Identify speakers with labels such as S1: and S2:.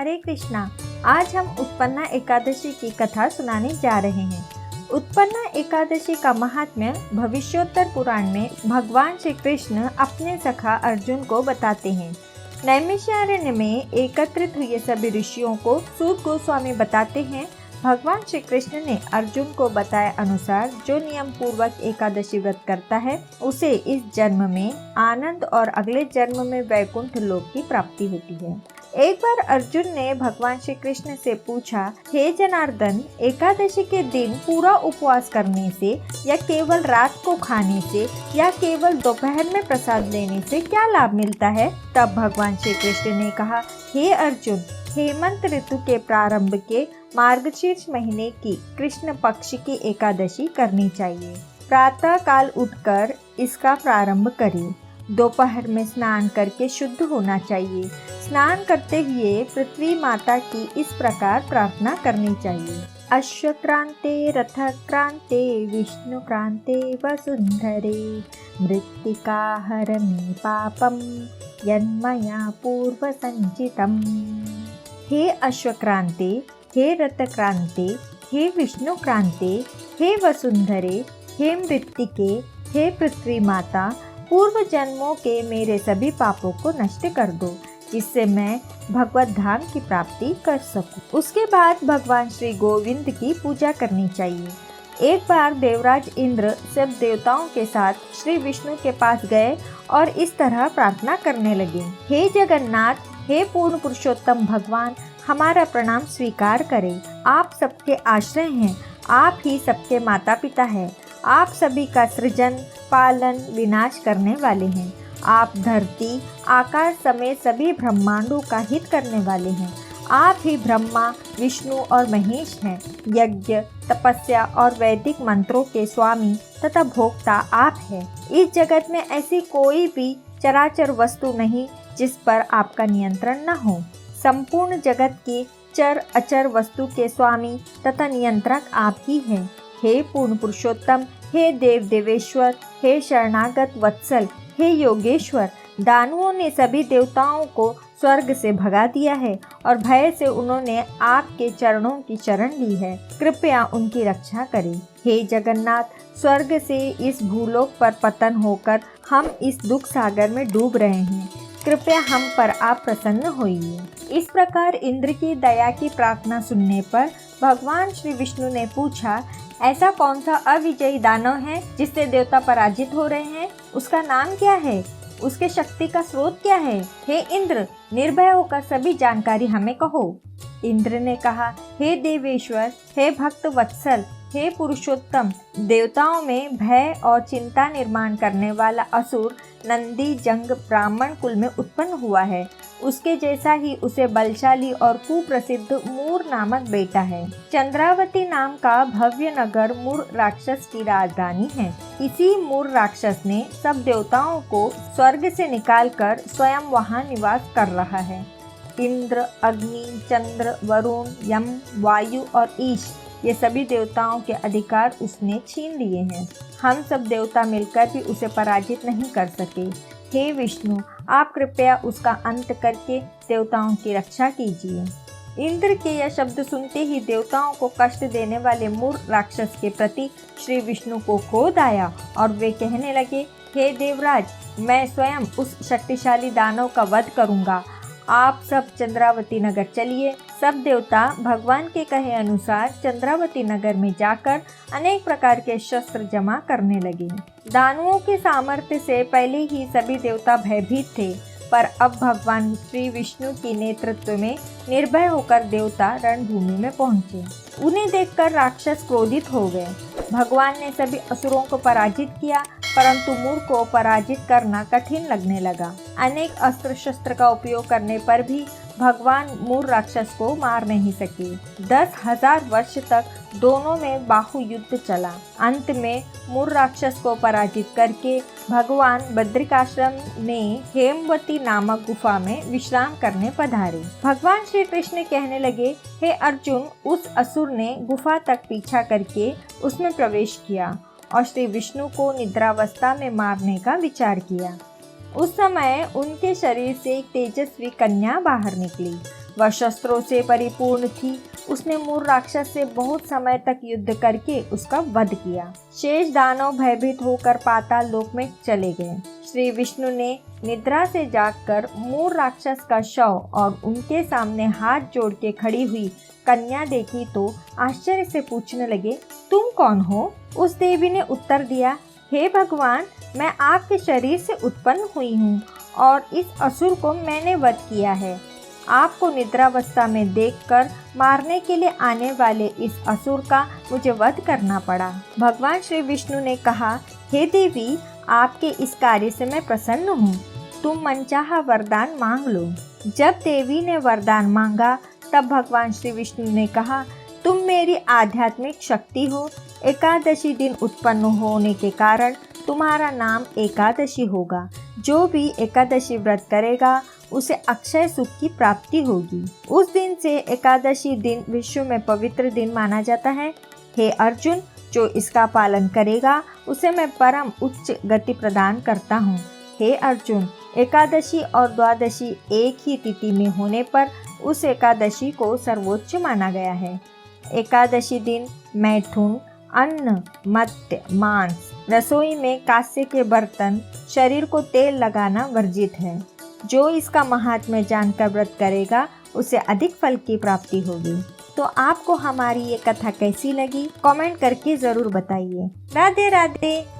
S1: हरे कृष्णा। आज हम उत्पन्ना एकादशी की कथा सुनाने जा रहे हैं। उत्पन्ना एकादशी का महात्म्य भविष्योत्तर पुराण में भगवान श्री कृष्ण अपने सखा अर्जुन को बताते हैं। नैमिषारण्य में एकत्रित हुए सभी ऋषियों को सूत गोस्वामी बताते हैं, भगवान श्री कृष्ण ने अर्जुन को बताए अनुसार जो नियम पूर्वक एकादशी व्रत करता है उसे इस जन्म में आनंद और अगले जन्म में वैकुंठ लोक की प्राप्ति होती है। एक बार अर्जुन ने भगवान श्री कृष्ण से पूछा, हे जनार्दन, एकादशी के दिन पूरा उपवास करने से या केवल रात को खाने से या केवल दोपहर में प्रसाद लेने से क्या लाभ मिलता है? तब भगवान श्री कृष्ण ने कहा, हे अर्जुन, हेमंत ऋतु के प्रारंभ के मार्गशीर्ष महीने की कृष्ण पक्ष की एकादशी करनी चाहिए। प्रातः काल उठकर इसका प्रारंभ करें। दोपहर में स्नान करके शुद्ध होना चाहिए। स्नान करते हुए पृथ्वी माता की इस प्रकार प्रार्थना करनी चाहिए। अश्वक्रांते रथक्रांते विष्णुक्रांते वसुंधरे मृत्तिका हरमि पापम यन्मया पूर्व संचितम। हे अश्वक्रांते, हे रथक्रांते, हे विष्णुक्रांते, हे वसुंधरे, हे मृत्तिके, हे पृथ्वी माता, पूर्व जन्मों के मेरे सभी पापों को नष्ट कर दो, जिससे मैं भगवत धाम की प्राप्ति कर सकूं। उसके बाद भगवान श्री गोविंद की पूजा करनी चाहिए। एक बार देवराज इंद्र सब देवताओं के साथ श्री विष्णु के पास गए और इस तरह प्रार्थना करने लगे, हे जगन्नाथ, हे पूर्ण पुरुषोत्तम भगवान, हमारा प्रणाम स्वीकार करें। आप सबके आश्रय हैं, आप ही सबके माता पिता हैं, आप सभी का सृजन पालन विनाश करने वाले हैं। आप धरती आकाश समेत सभी ब्रह्मांडों का हित करने वाले हैं। आप ही ब्रह्मा विष्णु और महेश हैं। यज्ञ तपस्या और वैदिक मंत्रों के स्वामी तथा भोक्ता आप हैं। इस जगत में ऐसी कोई भी चराचर वस्तु नहीं जिस पर आपका नियंत्रण न हो। संपूर्ण जगत की चर अचर वस्तु के स्वामी तथा नियंत्रक आप ही हैं। हे पूर्ण पुरुषोत्तम, हे देव देवेश्वर, हे शरणागत वत्सल, हे योगेश्वर, दानवों ने सभी देवताओं को स्वर्ग से भगा दिया है और भय से उन्होंने आपके चरणों की शरण ली है। कृपया उनकी रक्षा करें। हे जगन्नाथ, स्वर्ग से इस भूलोक पर पतन होकर हम इस दुख सागर में डूब रहे हैं। कृपया हम पर आप प्रसन्न होइए। इस प्रकार इंद्र की दया की प्रार्थना सुनने पर भगवान श्री विष्णु ने पूछा, ऐसा कौन सा अविजयी दानव है जिससे देवता पराजित हो रहे हैं? उसका नाम क्या है? उसके शक्ति का स्रोत क्या है? हे इंद्र, निर्भय होकर सभी जानकारी हमें कहो। इंद्र ने कहा, हे देवेश्वर, हे भक्त वत्सल, हे पुरुषोत्तम, देवताओं में भय और चिंता निर्माण करने वाला असुर नंदी जंग ब्राह्मण कुल में उत्पन्न हुआ है। उसके जैसा ही उसे बलशाली और कुप्रसिद्ध मूर नामक बेटा है। चंद्रावती नाम का भव्य नगर मूर राक्षस की राजधानी है। इसी मूर राक्षस ने सब देवताओं को स्वर्ग से निकालकर स्वयं वहां निवास कर रहा है। इंद्र, अग्नि, चंद्र, वरुण, यम, वायु और ईश, ये सभी देवताओं के अधिकार उसने छीन लिए हैं। हम सब देवता मिलकर भी उसे पराजित नहीं कर सके। हे विष्णु, आप कृपया उसका अंत करके देवताओं की रक्षा कीजिए। इंद्र के यह शब्द सुनते ही देवताओं को कष्ट देने वाले मूर राक्षस के प्रति श्री विष्णु को क्रोध आया और वे कहने लगे, हे देवराज, मैं स्वयं उस शक्तिशाली दानव का वध करूंगा। आप सब चंद्रावती नगर चलिए। सब देवता भगवान के कहे अनुसार चंद्रावती नगर में जाकर अनेक प्रकार के शस्त्र जमा करने लगे। दानवों के सामर्थ्य से पहले ही सभी देवता भयभीत थे, पर अब भगवान श्री विष्णु के नेतृत्व में निर्भय होकर देवता रणभूमि में पहुंचे। उन्हें देखकर राक्षस क्रोधित हो गए। भगवान ने सभी असुरों को पराजित किया, परंतु मूर को पराजित करना कठिन लगने लगा। अनेक अस्त्र शस्त्र का उपयोग करने पर भी भगवान मूर राक्षस को मार नहीं सके। 10,000 वर्ष तक दोनों में बाहु युद्ध चला। अंत में मूर राक्षस को पराजित करके भगवान बद्रिकाश्रम में हेमवती नामक गुफा में विश्राम करने पधारे। भगवान श्री कृष्ण कहने लगे, हे अर्जुन, उस असुर ने गुफा तक पीछा करके उसमें प्रवेश किया और श्री विष्णु को निद्रावस्था में मारने का विचार किया। उस समय उनके शरीर से एक तेजस्वी कन्या बाहर निकली। वह शस्त्रों से परिपूर्ण थी। उसने मूर राक्षस से बहुत समय तक युद्ध करके उसका वध किया। शेष दानव भयभीत होकर पाताल लोक में चले गए। श्री विष्णु ने निद्रा से जागकर मूर राक्षस का शव और उनके सामने हाथ जोड़ के खड़ी हुई कन्या देखी तो आश्चर्य से पूछने लगे, तुम कौन हो? उस देवी ने उत्तर दिया, हे भगवान, मैं आपके शरीर से उत्पन्न हुई हूँ और इस असुर को मैंने वध किया है। आपको निद्रावस्था में देखकर मारने के लिए आने वाले इस असुर का मुझे वध करना पड़ा। भगवान श्री विष्णु ने कहा, हे देवी, आपके इस कार्य से मैं प्रसन्न हूँ। तुम मनचाहा वरदान मांग लो। जब देवी ने वरदान मांगा तब भगवान श्री विष्णु ने कहा, तुम मेरी आध्यात्मिक शक्ति हो। एकादशी दिन उत्पन्न होने के कारण तुम्हारा नाम एकादशी होगा। जो भी एकादशी व्रत करेगा उसे अक्षय सुख की प्राप्ति होगी। उस दिन से एकादशी दिन विश्व में पवित्र दिन माना जाता है। हे अर्जुन, जो इसका पालन करेगा उसे मैं परम उच्च गति प्रदान करता हूँ। हे अर्जुन, एकादशी और द्वादशी एक ही तिथि में होने पर उस एकादशी को सर्वोच्च माना गया है। एकादशी दिन मैथुन, अन्न, मत्स्य, मांस, रसोई में कांसे के बर्तन, शरीर को तेल लगाना वर्जित है। जो इसका महात्म्य जानकर व्रत करेगा उसे अधिक फल की प्राप्ति होगी। तो आपको हमारी ये कथा कैसी लगी? कमेंट करके ज़रूर बताइए। राधे राधे।